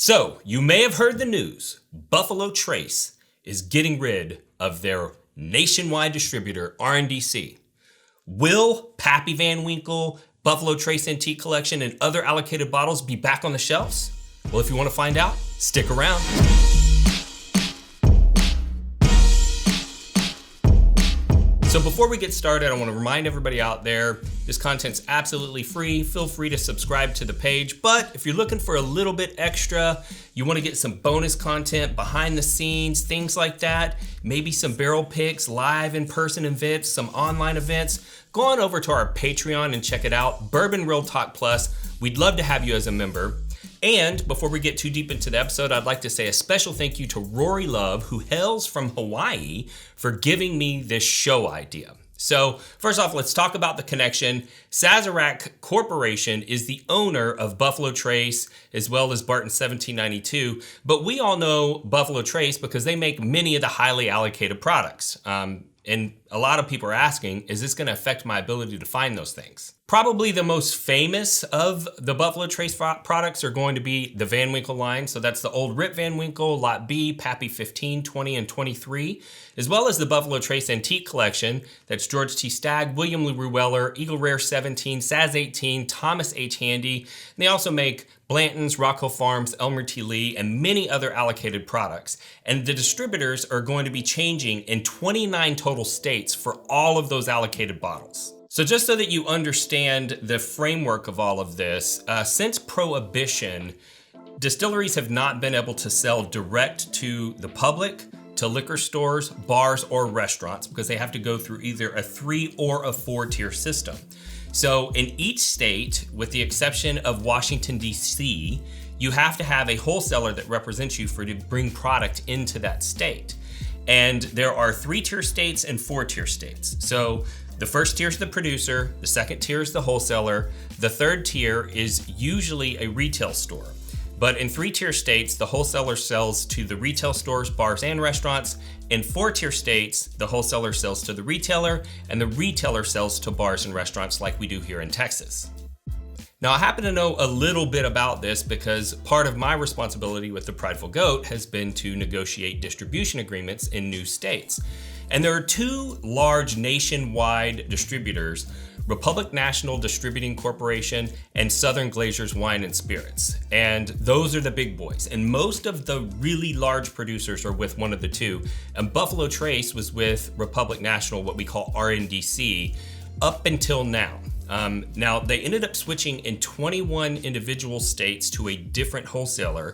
So, you may have heard the news. Buffalo Trace is getting rid of their nationwide distributor, RNDC. Will Pappy Van Winkle, Buffalo Trace Antique Collection, and other allocated bottles be back on the shelves? Well, if you want to find out, stick around. So before we get started, I want to remind everybody out there, this content's absolutely free. Feel free to subscribe to the page. But if you're looking for a little bit extra, you want to get some bonus content, behind the scenes, things like that, maybe some barrel picks, live in-person events, some online events, go on over to our Patreon and check it out, Bourbon Real Talk Plus. We'd love to have you as a member. And before we get too deep into the episode, I'd like to say a special thank you to Rory Love, who hails from Hawaii, for giving me this show idea. So first off, let's talk about the connection. Sazerac Corporation is the owner of Buffalo Trace as well as Barton 1792, but we all know Buffalo Trace because they make many of the highly allocated products. And a lot of people are asking, is this going to affect my ability to find those things? Probably the most famous of the Buffalo Trace products are going to be the Van Winkle line. So that's the old Rip Van Winkle, Lot B, Pappy 15, 20, and 23, as well as the Buffalo Trace Antique Collection. That's George T. Stagg, William LaRue Weller, Eagle Rare 17, Saz 18, Thomas H. Handy. And they also make Blanton's, Rockhill Farms, Elmer T. Lee, and many other allocated products. And the distributors are going to be changing in 29 total states for all of those allocated bottles. So just so that you understand the framework of all of this, since Prohibition, distilleries have not been able to sell direct to the public, to liquor stores, bars, or restaurants because they have to go through either a 3 or a 4-tier system. So in each state, with the exception of Washington, D.C., you have to have a wholesaler that represents you to bring product into that state. And there are 3-tier states and 4-tier states. So the first tier is the producer, the second tier is the wholesaler, the third tier is usually a retail store. But in 3-tier states, the wholesaler sells to the retail stores, bars, and restaurants. In 4-tier states, the wholesaler sells to the retailer, and the retailer sells to bars and restaurants like we do here in Texas. Now, I happen to know a little bit about this because part of my responsibility with the Prideful Goat has been to negotiate distribution agreements in new states. And there are 2 large nationwide distributors, Republic National Distributing Corporation and Southern Glazers Wine and Spirits. And those are the big boys. And most of the really large producers are with one of the 2. And Buffalo Trace was with Republic National, what we call RNDC, up until now. Now, they ended up switching in 21 individual states to a different wholesaler.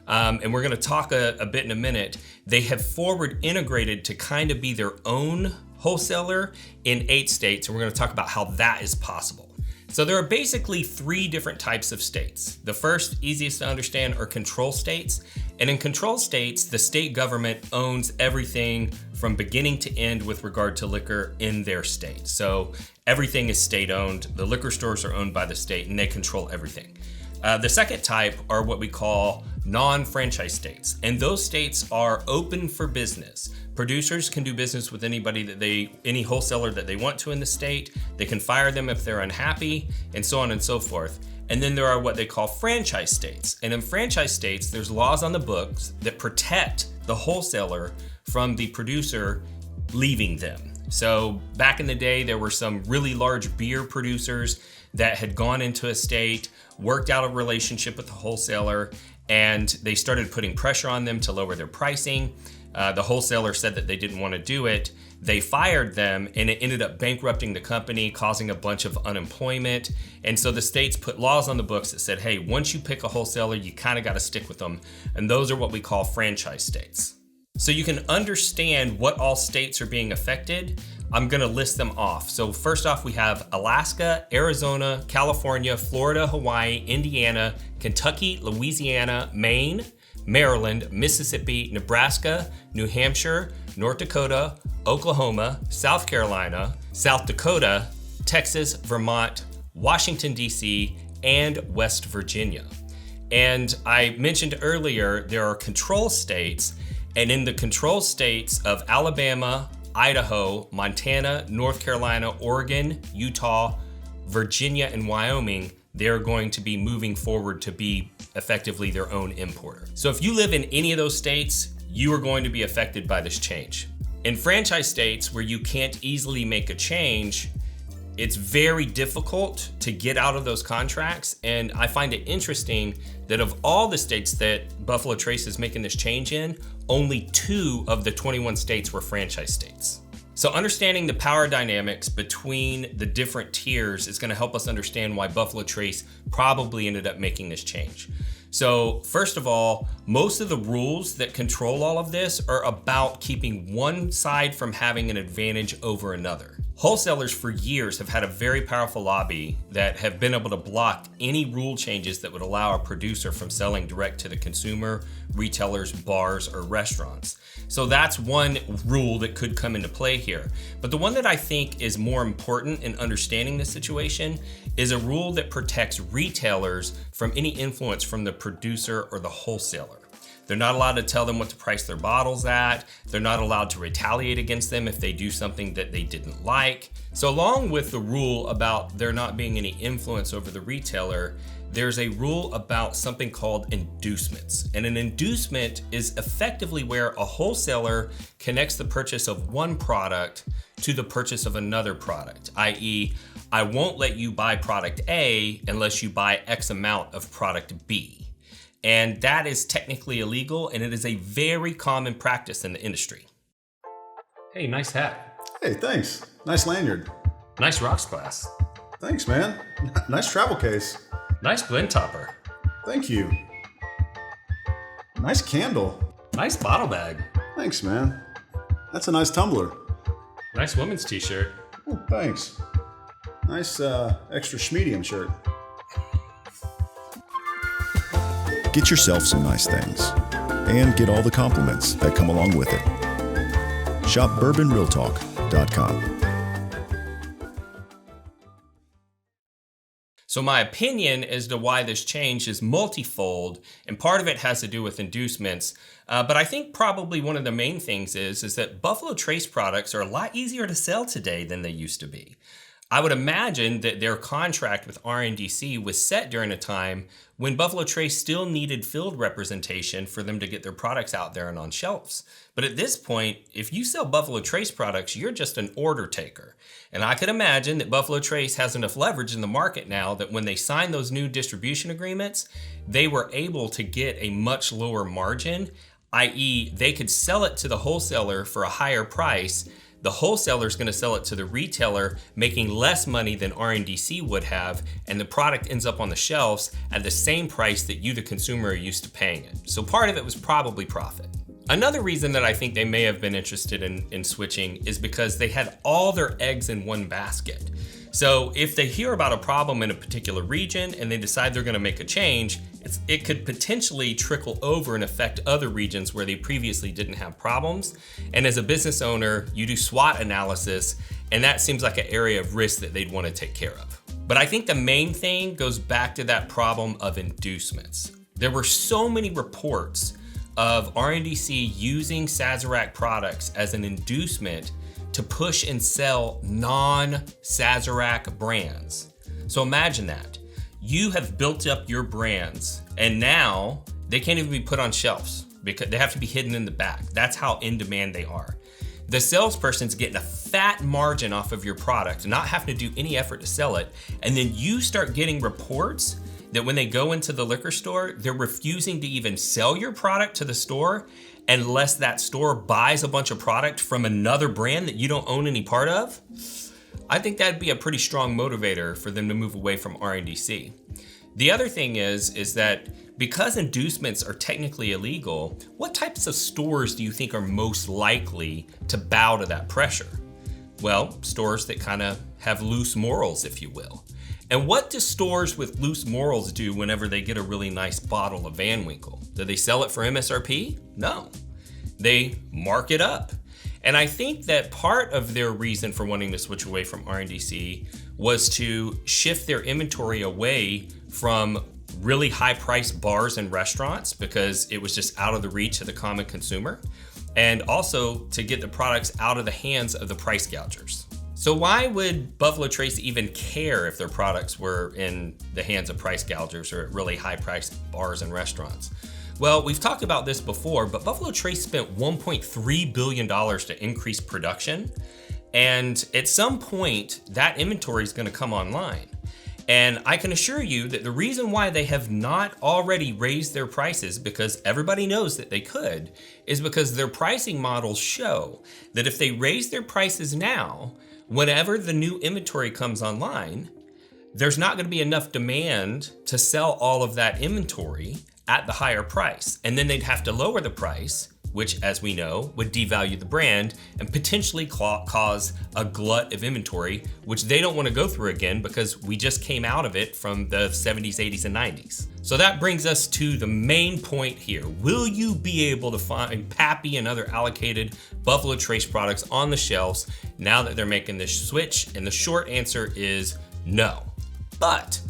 And we're going to talk a bit in a minute. They have forward integrated to kind of be their own wholesaler in 8 states, and we're going to talk about how that is possible. So there are basically 3 different types of states. The first, easiest to understand, are control states. And in control states, the state government owns everything from beginning to end with regard to liquor in their state. So everything is state-owned. The liquor stores are owned by the state, and they control everything. The second type are what we call non-franchise states, and those states are open for business. Producers can do business with any wholesaler that they want to in the state. They can fire them if they're unhappy, and so on and so forth. And then there are what they call franchise states. And in franchise states, there's laws on the books that protect the wholesaler from the producer leaving them. So back in the day, there were some really large beer producers that had gone into a state, worked out a relationship with the wholesaler, and they started putting pressure on them to lower their pricing. The wholesaler said that they didn't want to do it. They fired them, and it ended up bankrupting the company, causing a bunch of unemployment. And so the states put laws on the books that said, hey, once you pick a wholesaler, you kind of got to stick with them. And those are what we call franchise states. So you can understand what all states are being affected. I'm going to list them off. So first off, we have Alaska, Arizona, California, Florida, Hawaii, Indiana, Kentucky, Louisiana, Maine, Maryland, Mississippi, Nebraska, New Hampshire, North Dakota, Oklahoma, South Carolina, South Dakota, Texas, Vermont, Washington, D.C., and West Virginia. And I mentioned earlier, there are control states, and in the control states of Alabama, Idaho, Montana, North Carolina, Oregon, Utah, Virginia, and Wyoming, they're going to be moving forward to be effectively their own importer. So if you live in any of those states, you are going to be affected by this change. In franchise states where you can't easily make a change, it's very difficult to get out of those contracts. And I find it interesting that of all the states that Buffalo Trace is making this change in, only 2 of the 21 states were franchise states. So understanding the power dynamics between the different tiers is going to help us understand why Buffalo Trace probably ended up making this change. So first of all, most of the rules that control all of this are about keeping one side from having an advantage over another. Wholesalers for years have had a very powerful lobby that have been able to block any rule changes that would allow a producer from selling direct to the consumer, retailers, bars, or restaurants. So that's one rule that could come into play here. But the one that I think is more important in understanding the situation is a rule that protects retailers from any influence from the producer or the wholesaler. They're not allowed to tell them what to price their bottles at. They're not allowed to retaliate against them if they do something that they didn't like. So along with the rule about there not being any influence over the retailer, there's a rule about something called inducements. And an inducement is effectively where a wholesaler connects the purchase of one product to the purchase of another product, i.e., I won't let you buy product A unless you buy X amount of product B. And that is technically illegal, and it is a very common practice in the industry. Hey, nice hat. Hey, thanks. Nice lanyard. Nice rocks glass. Thanks, man. Nice travel case. Nice blend topper. Thank you. Nice candle. Nice bottle bag. Thanks, man. That's a nice tumbler. Nice women's t-shirt. Oh, thanks. Nice extra schmedium shirt. Get yourself some nice things and get all the compliments that come along with it. Shop bourbonrealtalk.com. So my opinion as to why this change is multifold, and part of it has to do with inducements, but I think probably one of the main things is that Buffalo Trace products are a lot easier to sell today than they used to be. I would imagine that their contract with RNDC was set during a time when Buffalo Trace still needed field representation for them to get their products out there and on shelves. But at this point, if you sell Buffalo Trace products, you're just an order taker. And I could imagine that Buffalo Trace has enough leverage in the market now that when they signed those new distribution agreements, they were able to get a much lower margin, i.e., they could sell it to the wholesaler for a higher price. The wholesaler is going to sell it to the retailer, making less money than RNDC would have, and the product ends up on the shelves at the same price that you, the consumer, are used to paying it. So part of it was probably profit. Another reason that I think they may have been interested in switching is because they had all their eggs in one basket. So if they hear about a problem in a particular region and they decide they're going to make a change, it could potentially trickle over and affect other regions where they previously didn't have problems. And as a business owner, you do SWOT analysis, and that seems like an area of risk that they'd want to take care of. But I think the main thing goes back to that problem of inducements. There were so many reports of RNDC using Sazerac products as an inducement to push and sell non-Sazerac brands. So imagine that. You have built up your brands and now they can't even be put on shelves because they have to be hidden in the back. That's how in demand they are. The salesperson's getting a fat margin off of your product, not having to do any effort to sell it. And then you start getting reports that when they go into the liquor store, they're refusing to even sell your product to the store unless that store buys a bunch of product from another brand that you don't own any part of. I think that'd be a pretty strong motivator for them to move away from RNDC. The other thing is that because inducements are technically illegal, what types of stores do you think are most likely to bow to that pressure? Well, stores that kind of have loose morals, if you will. And what do stores with loose morals do whenever they get a really nice bottle of Van Winkle? Do they sell it for MSRP? No. They mark it up. And I think that part of their reason for wanting to switch away from RNDC was to shift their inventory away from really high-priced bars and restaurants because it was just out of the reach of the common consumer, and also to get the products out of the hands of the price gougers. So why would Buffalo Trace even care if their products were in the hands of price gougers or at really high-priced bars and restaurants? Well, we've talked about this before, but Buffalo Trace spent $1.3 billion to increase production. And at some point, that inventory is going to come online. And I can assure you that the reason why they have not already raised their prices, because everybody knows that they could, is because their pricing models show that if they raise their prices now, whenever the new inventory comes online, there's not going to be enough demand to sell all of that inventory at the higher price. And then they'd have to lower the price, which, as we know, would devalue the brand and potentially cause a glut of inventory, which they don't want to go through again because we just came out of it from the 70s, 80s, and 90s. So that brings us to the main point here. Will you be able to find Pappy and other allocated Buffalo Trace products on the shelves now that they're making this switch? And the short answer is no. But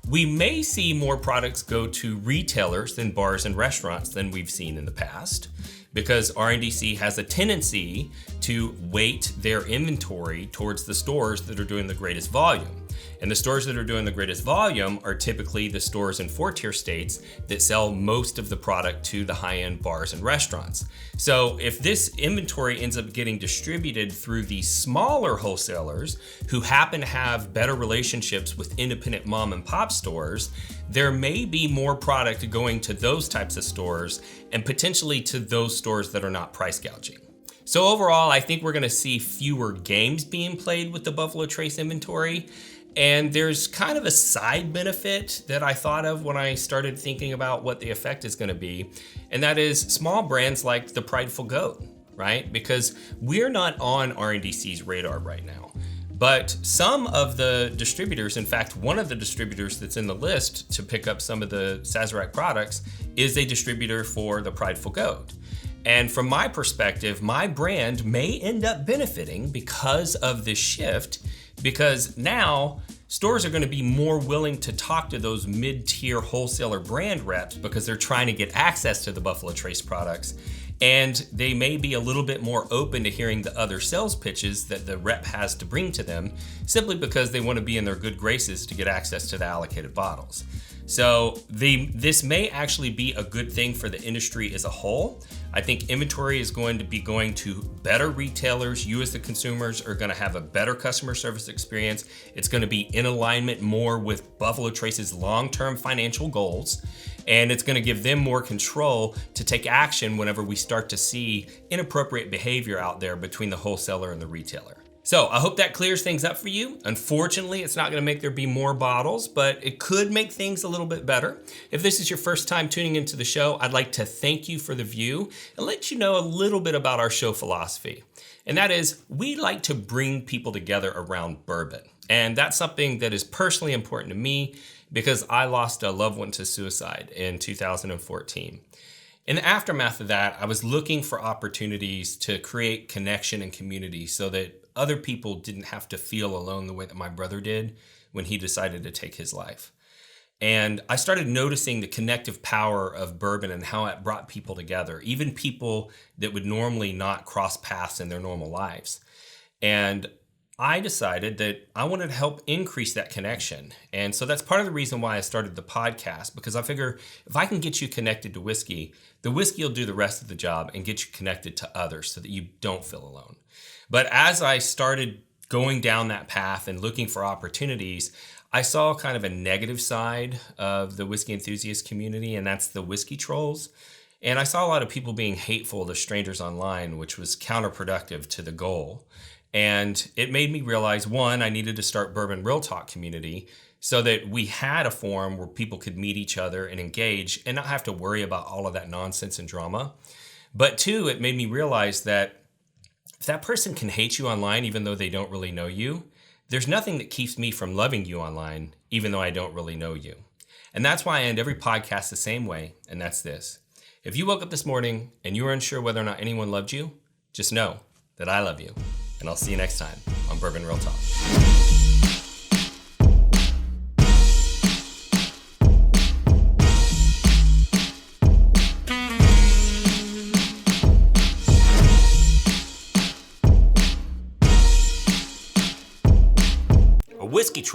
we may see more products go to retailers than bars and restaurants than we've seen in the past, because RNDC has a tendency to weight their inventory towards the stores that are doing the greatest volume. And the stores that are doing the greatest volume are typically the stores in 4-tier states that sell most of the product to the high-end bars and restaurants. So if this inventory ends up getting distributed through these smaller wholesalers who happen to have better relationships with independent mom and pop stores, there may be more product going to those types of stores and potentially to those stores that are not price gouging. So overall, I think we're going to see fewer games being played with the Buffalo Trace inventory. And there's kind of a side benefit that I thought of when I started thinking about what the effect is going to be. And that is small brands like the Prideful Goat, right? Because we're not on RNDC's radar right now. But some of the distributors, in fact, one of the distributors that's in the list to pick up some of the Sazerac products is a distributor for the Prideful Goat. And from my perspective, my brand may end up benefiting because of this shift, because now stores are going to be more willing to talk to those mid-tier wholesaler brand reps because they're trying to get access to the Buffalo Trace products. And they may be a little bit more open to hearing the other sales pitches that the rep has to bring to them, simply because they want to be in their good graces to get access to the allocated bottles. So this may actually be a good thing for the industry as a whole. I think inventory is going to be going to better retailers. You as the consumers are going to have a better customer service experience. It's going to be in alignment more with Buffalo Trace's long-term financial goals. And it's going to give them more control to take action whenever we start to see inappropriate behavior out there between the wholesaler and the retailer. So I hope that clears things up for you. Unfortunately, it's not going to make there be more bottles, but it could make things a little bit better. If this is your first time tuning into the show, I'd like to thank you for the view and let you know a little bit about our show philosophy. And that is, we like to bring people together around bourbon. And that's something that is personally important to me because I lost a loved one to suicide in 2014. In the aftermath of that, I was looking for opportunities to create connection and community so that other people didn't have to feel alone the way that my brother did when he decided to take his life. And I started noticing the connective power of bourbon and how it brought people together, even people that would normally not cross paths in their normal lives. And I decided that I wanted to help increase that connection. And so that's part of the reason why I started the podcast, because I figure if I can get you connected to whiskey, the whiskey will do the rest of the job and get you connected to others so that you don't feel alone. But as I started going down that path and looking for opportunities, I saw kind of a negative side of the whiskey enthusiast community, and that's the whiskey trolls. And I saw a lot of people being hateful to strangers online, which was counterproductive to the goal. And it made me realize, one, I needed to start Bourbon Real Talk community so that we had a forum where people could meet each other and engage and not have to worry about all of that nonsense and drama. But two, it made me realize that if that person can hate you online even though they don't really know you, there's nothing that keeps me from loving you online even though I don't really know you. And that's why I end every podcast the same way, and that's this. If you woke up this morning and you were unsure whether or not anyone loved you, just know that I love you. And I'll see you next time on Bourbon Real Talk.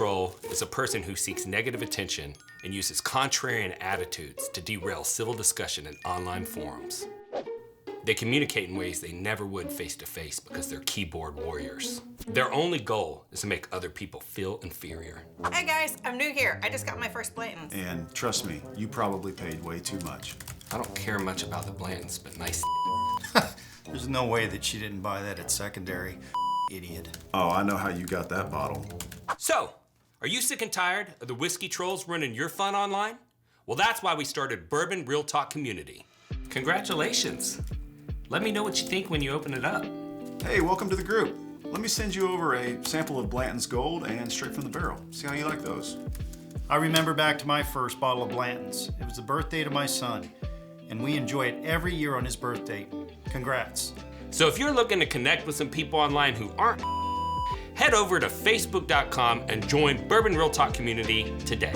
troll is a person who seeks negative attention and uses contrarian attitudes to derail civil discussion in online forums. They communicate in ways they never would face-to-face because they're keyboard warriors. Their only goal is to make other people feel inferior. Hey guys, I'm new here. I just got my first Blantons. And trust me, you probably paid way too much. I don't care much about the Blantons, but nice. There's no way that she didn't buy that at secondary. Idiot. Oh, I know how you got that bottle. So, are you sick and tired of the whiskey trolls running your fun online? Well, that's why we started Bourbon Real Talk Community. Congratulations. Let me know what you think when you open it up. Hey, welcome to the group. Let me send you over a sample of Blanton's Gold and straight from the barrel. See how you like those. I remember back to my first bottle of Blanton's. It was the birthday to my son, and we enjoy it every year on his birthday. Congrats. So if you're looking to connect with some people online who aren't, head over to facebook.com and join Bourbon Real Talk Community today.